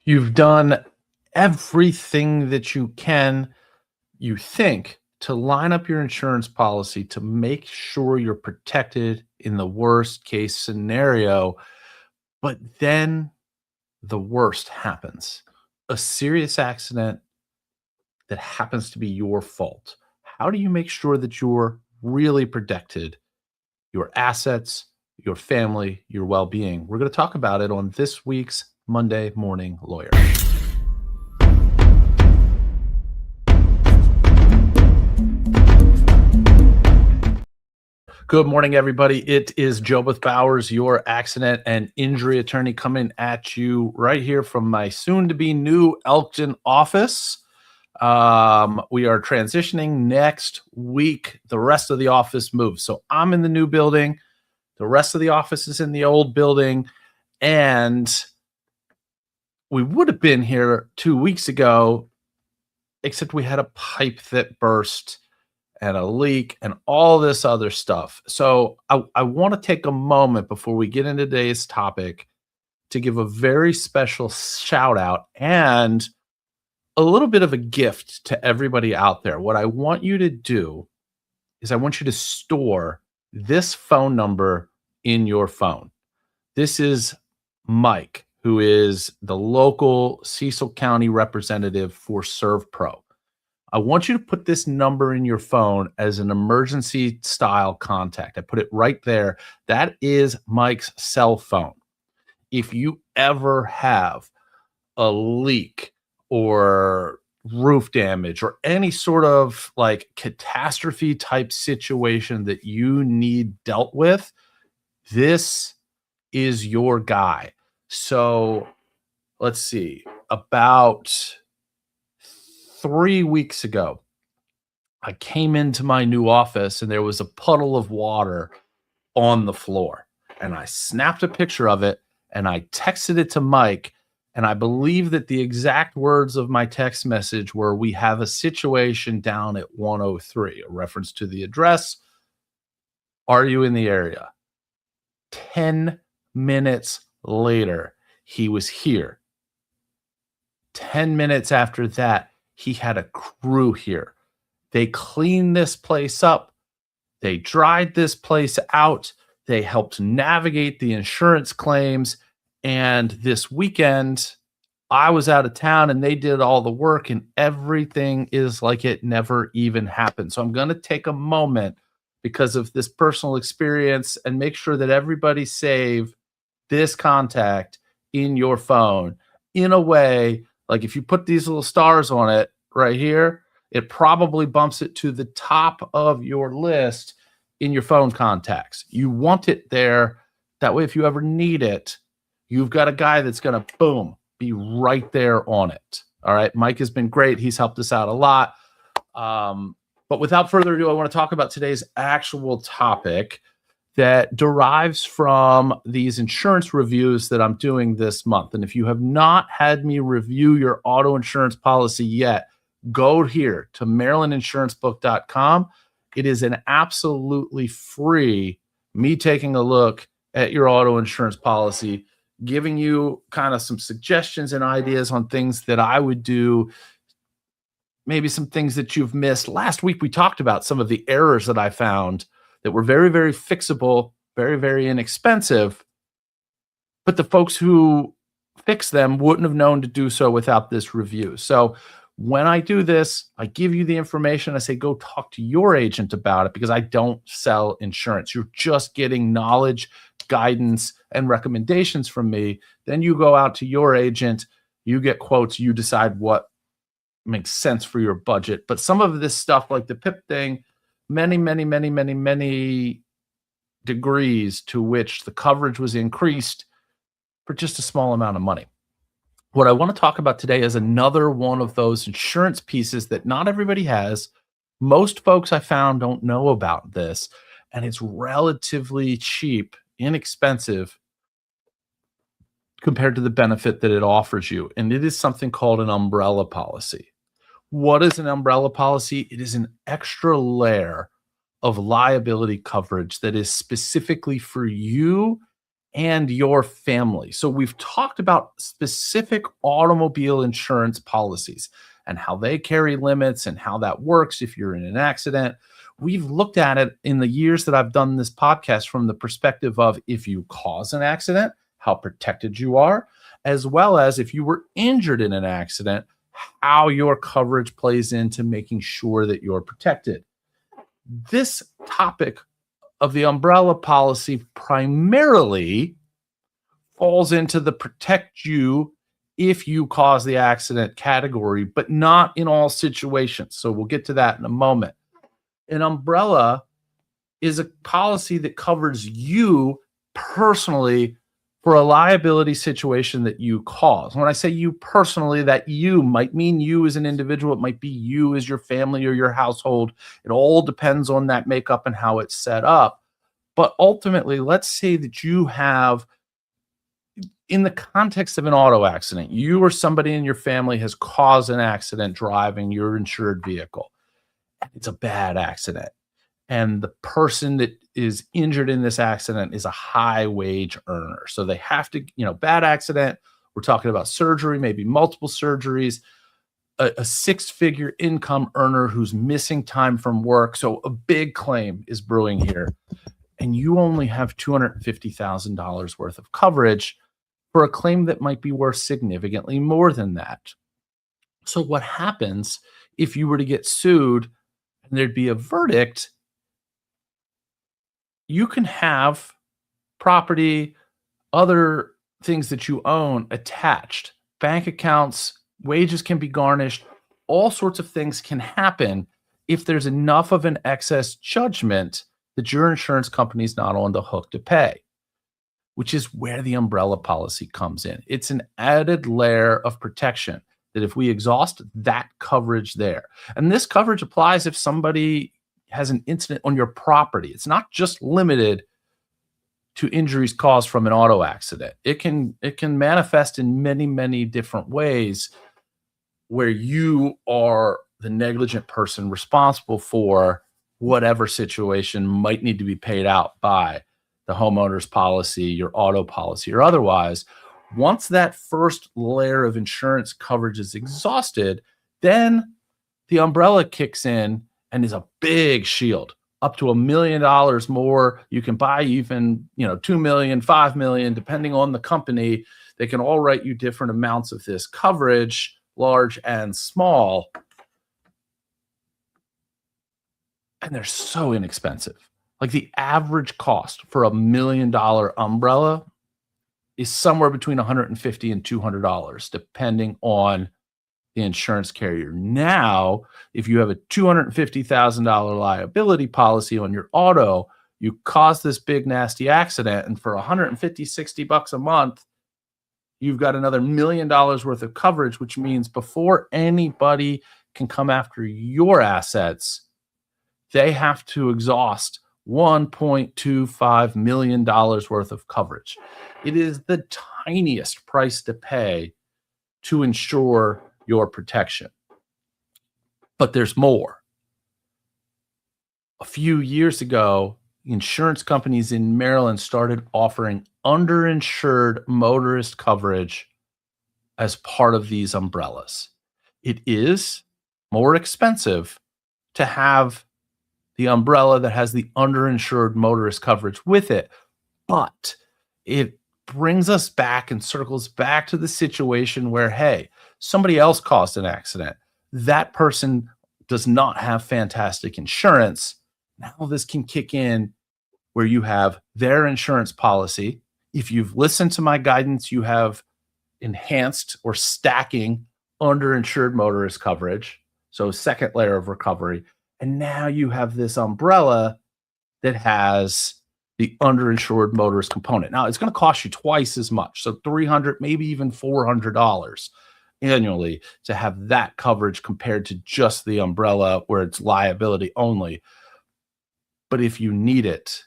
You've done everything that you can, you think, to line up your insurance policy to make sure you're protected in the worst case scenario. But then the worst happens, a serious accident that happens to be your fault. How do you make sure that you're really protected, your assets, your family, your well being? We're going to talk about it on this week's Monday Morning Lawyer. Good morning, everybody. It is Jobeth Bowers, your accident and injury attorney, coming at you right here from my soon-to-be new Elkton office. We are transitioning next week. The rest of the office moves. So I'm in the new building. The rest of the office is in the old building. And we would have been here 2 weeks ago, except we had a pipe that burst and a leak and all this other stuff. So I want to take a moment before we get into today's topic to give a very special shout out and a little bit of a gift to everybody out there. What I want you to do is I want you to store this phone number in your phone. This is Mike, who is the local Cecil County representative for ServPro. I want you to put this number in your phone as an emergency style contact. I put it right there. That is Mike's cell phone. If you ever have a leak or roof damage or any sort of like catastrophe type situation that you need dealt with, this is your guy. So let's see, about 3 weeks ago, I came into my new office and there was a puddle of water on the floor. And I snapped a picture of it and I texted it to Mike. And I believe that the exact words of my text message were, "We have a situation down at 103, a reference to the address. Are you in the area?" 10 minutes later, he was here. 10 minutes after that, he had a crew here. They cleaned this place up. They dried this place out. They helped navigate the insurance claims. And this weekend, I was out of town and they did all the work and everything is like it never even happened. So I'm going to take a moment because of this personal experience and make sure that everybody save this contact in your phone in a way. Like if you put these little stars on it right here, it probably bumps it to the top of your list in your phone contacts. You want it there. That way, if you ever need it, you've got a guy that's going to, boom, be right there on it. All right. Mike has been great. He's helped us out a lot. But without further ado, I want to talk about today's actual topic that derives from these insurance reviews that I'm doing this month. And if you have not had me review your auto insurance policy yet, go here to marylandinsuраncebook.com. It is an absolutely free me taking a look at your auto insurance policy, giving you kind of some suggestions and ideas on things that I would do, maybe some things that you've missed. Last week, we talked about some of the errors that I found that were very, very fixable, very, very inexpensive, but the folks who fix them wouldn't have known to do so without this review. So when I do this, I give you the information. I say, go talk to your agent about it because I don't sell insurance. You're just getting knowledge, guidance, and recommendations from me. Then you go out to your agent, you get quotes, you decide what makes sense for your budget. But some of this stuff like the PIP thing, many degrees to which the coverage was increased for just a small amount of money. What I want to talk about today is another one of those insurance pieces that not everybody has. Most folks I found don't know about this, and it's relatively cheap, inexpensive compared to the benefit that it offers you. And it is something called an umbrella policy. What is an umbrella policy? It is an extra layer of liability coverage that is specifically for you and your family. So we've talked about specific automobile insurance policies and how they carry limits and how that works if you're in an accident. We've looked at it in the years that I've done this podcast from the perspective of if you cause an accident, how protected you are, as well as if you were injured in an accident, how your coverage plays into making sure that you're protected. This topic of the umbrella policy primarily falls into the protect you if you cause the accident category, but not in all situations. So we'll get to that in a moment. An umbrella is a policy that covers you personally for a liability situation that you cause. When I say you personally, that you might mean you as an individual. It might be you as your family or your household. It all depends on that makeup and how it's set up. But ultimately, let's say that you have, in the context of an auto accident, you or somebody in your family has caused an accident driving your insured vehicle. It's a bad accident. And the person that is injured in this accident is a high wage earner. So they have to, bad accident. We're talking about surgery, maybe multiple surgeries, a six-figure income earner who's missing time from work. So a big claim is brewing here. And you only have $250,000 worth of coverage for a claim that might be worth significantly more than that. So what happens if you were to get sued and there'd be a verdict? You can have property, other things that you own attached, bank accounts, wages can be garnished, all sorts of things can happen if there's enough of an excess judgment that your insurance company is not on the hook to pay, which is where the umbrella policy comes in. It's an added layer of protection that if we exhaust that coverage there, and this coverage applies if somebody has an incident on your property. It's not just limited to injuries caused from an auto accident. It can manifest in many, many different ways where you are the negligent person responsible for whatever situation might need to be paid out by the homeowner's policy, your auto policy, or otherwise. Once that first layer of insurance coverage is exhausted, then the umbrella kicks in and is a big shield, up to $1 million more. You can buy even, $2 million, $5 million, depending on the company. They can all write you different amounts of this coverage, large and small. And they're so inexpensive. Like the average cost for $1 million umbrella is somewhere between $150 and $200, depending on the insurance carrier. Now, if you have a $250,000 liability policy on your auto, you cause this big nasty accident, and for $150, $60 a month, you've got another $1 million worth of coverage, which means before anybody can come after your assets, they have to exhaust $1.25 million worth of coverage. It is the tiniest price to pay to ensure your protection. But there's more. A few years ago, insurance companies in Maryland started offering underinsured motorist coverage as part of these umbrellas. It is more expensive to have the umbrella that has the underinsured motorist coverage with it, but it brings us back and circles back to the situation where, hey, somebody else caused an accident. That person does not have fantastic insurance. Now this can kick in where you have their insurance policy. If you've listened to my guidance, you have enhanced or stacking underinsured motorist coverage. So second layer of recovery. And now you have this umbrella that has the underinsured motorist component. Now it's going to cost you twice as much. So $300, maybe even $400 annually to have that coverage compared to just the umbrella where it's liability only. But if you need it,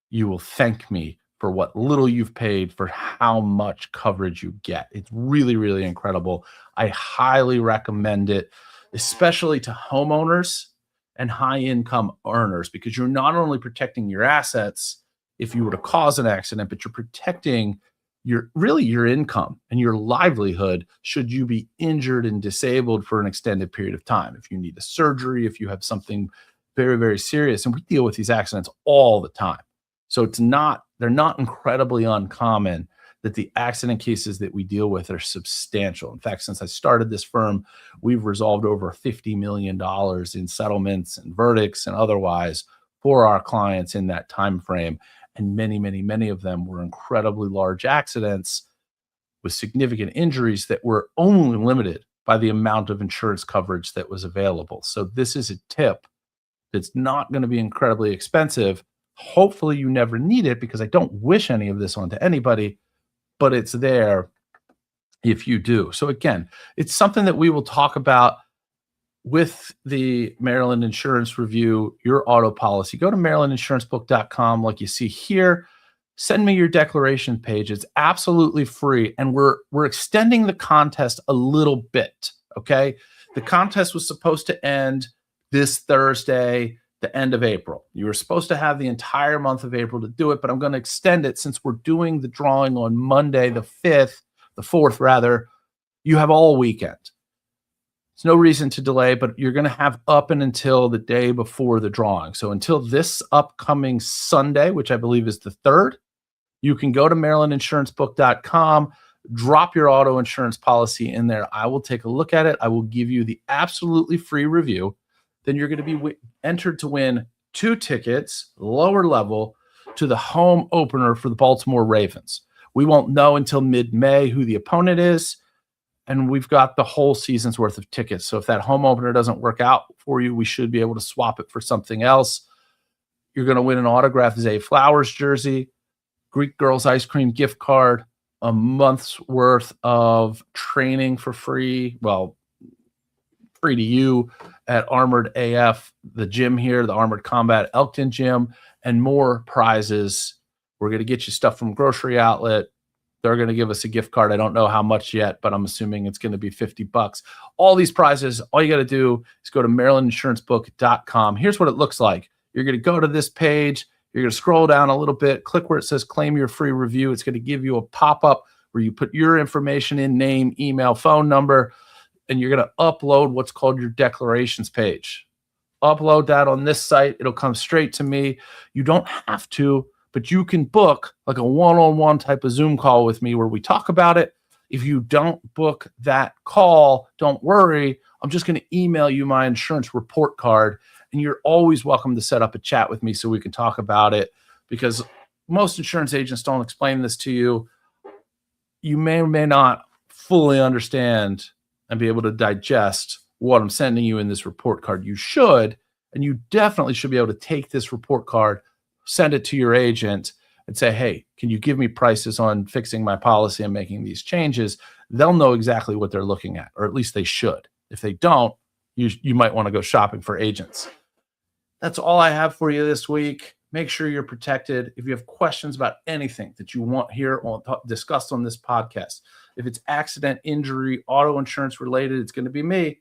you will thank me for what little you've paid for how much coverage you get. It's really, really incredible. I highly recommend it, especially to homeowners and high income earners, because you're not only protecting your assets, if you were to cause an accident, but you're protecting your income and your livelihood should you be injured and disabled for an extended period of time. If you need a surgery, if you have something very, very serious, and we deal with these accidents all the time. So they're not incredibly uncommon that the accident cases that we deal with are substantial. In fact, since I started this firm, we've resolved over $50 million in settlements and verdicts and otherwise for our clients in that time frame. And many, many, many of them were incredibly large accidents with significant injuries that were only limited by the amount of insurance coverage that was available. So this is a tip that's not going to be incredibly expensive. Hopefully you never need it, because I don't wish any of this onto anybody, but it's there if you do. So again, it's something that we will talk about with the Maryland Insurance Review, your auto policy. Go to marylandinsuраncebook.com like you see here. Send me your declaration page. It's absolutely free. And we're extending the contest a little bit, okay? The contest was supposed to end this Thursday, the end of April. You were supposed to have the entire month of April to do it, but I'm going to extend it since we're doing the drawing on Monday, the 4th rather. You have all weekend. There's no reason to delay, but you're going to have up and until the day before the drawing. So until this upcoming Sunday, which I believe is the 3rd, you can go to marylandinsuраncebook.com, drop your auto insurance policy in there. I will take a look at it. I will give you the absolutely free review. Then you're going to be entered to win 2 tickets, lower level, to the home opener for the Baltimore Ravens. We won't know until mid-May who the opponent is. And we've got the whole season's worth of tickets. So if that home opener doesn't work out for you, we should be able to swap it for something else. You're going to win an autographed Zay Flowers jersey, Greek Girls ice cream gift card, a month's worth of training for free. Well, free to you at Armored AF, the gym here, the Armored Combat Elkton gym, and more prizes. We're going to get you stuff from Grocery Outlet. They're going to give us a gift card. I don't know how much yet, but I'm assuming it's going to be $50. All these prizes, all you got to do is go to marylandinsuраncebook.com. Here's what it looks like. You're going to go to this page. You're going to scroll down a little bit, click where it says claim your free review. It's going to give you a pop-up where you put your information in, name, email, phone number, and you're going to upload what's called your declarations page. Upload that on this site. It'll come straight to me. You don't have to, but you can book like a one-on-one type of Zoom call with me where we talk about it. If you don't book that call, don't worry. I'm just going to email you my insurance report card, and you're always welcome to set up a chat with me so we can talk about it, because most insurance agents don't explain this to you. You may or may not fully understand and be able to digest what I'm sending you in this report card. You should, and you definitely should be able to take this report card, send it to your agent, and say, hey, can you give me prices on fixing my policy and making these changes? They'll know exactly what they're looking at, or at least they should. If they don't, you might want to go shopping for agents. That's all I have for you this week. Make sure you're protected. If you have questions about anything that you want here or discussed on this podcast, if it's accident, injury, auto insurance related, it's going to be me.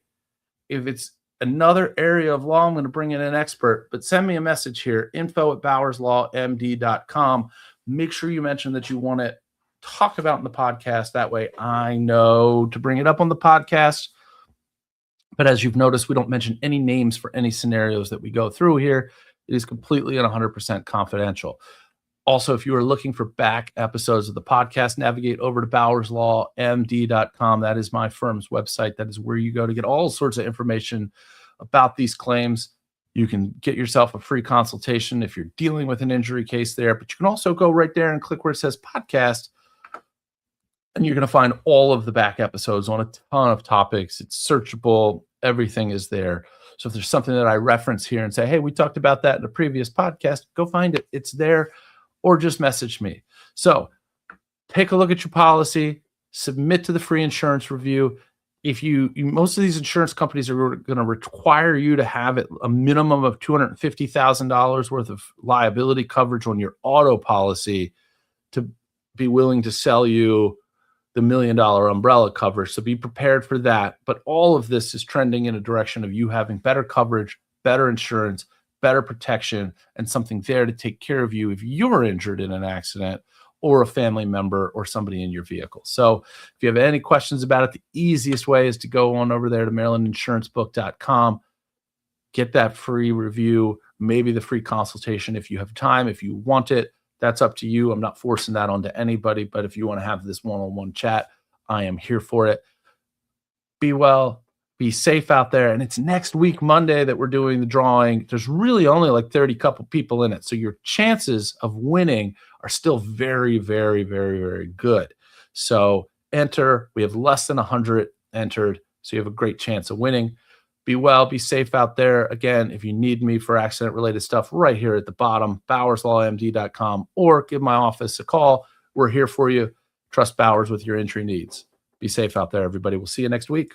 If it's another area of law, I'm going to bring in an expert, but send me a message here, info@bowerslawmd.com. Make sure you mention that you want it talked about in the podcast. That way I know to bring it up on the podcast. But as you've noticed, we don't mention any names for any scenarios that we go through here. It is completely and 100% confidential. Also, if you are looking for back episodes of the podcast, navigate over to bowerslawmd.com. That is my firm's website. That is where you go to get all sorts of information about these claims. You can get yourself a free consultation if you're dealing with an injury case there, but you can also go right there and click where it says podcast, and you're going to find all of the back episodes on a ton of topics. It's searchable. Everything is there. So if there's something that I reference here and say, hey, we talked about that in a previous podcast, go find it. It's there, or just message me. So take a look at your policy, submit to the free insurance review. If most of these insurance companies are going to require you to have a minimum of $250,000 worth of liability coverage on your auto policy to be willing to sell you the $1 million umbrella coverage. So be prepared for that. But all of this is trending in a direction of you having better coverage, better insurance, better protection and something there to take care of you if you're injured in an accident or a family member or somebody in your vehicle. So if you have any questions about it, the easiest way is to go on over there to marylandinsurancebook.com, get that free review, maybe the free consultation if you have time, if you want it. That's up to you. I'm not forcing that onto anybody, but if you want to have this one-on-one chat, I am here for it. Be well, be safe out there. And it's next week, Monday, that we're doing the drawing. There's really only like 30 couple people in it. So your chances of winning are still very, very, very, very good. So enter. We have less than 100 entered. So you have a great chance of winning. Be well, be safe out there. Again, if you need me for accident-related stuff, right here at the bottom, BowersLawMD.com, or give my office a call. We're here for you. Trust Bowers with your injury needs. Be safe out there, everybody. We'll see you next week.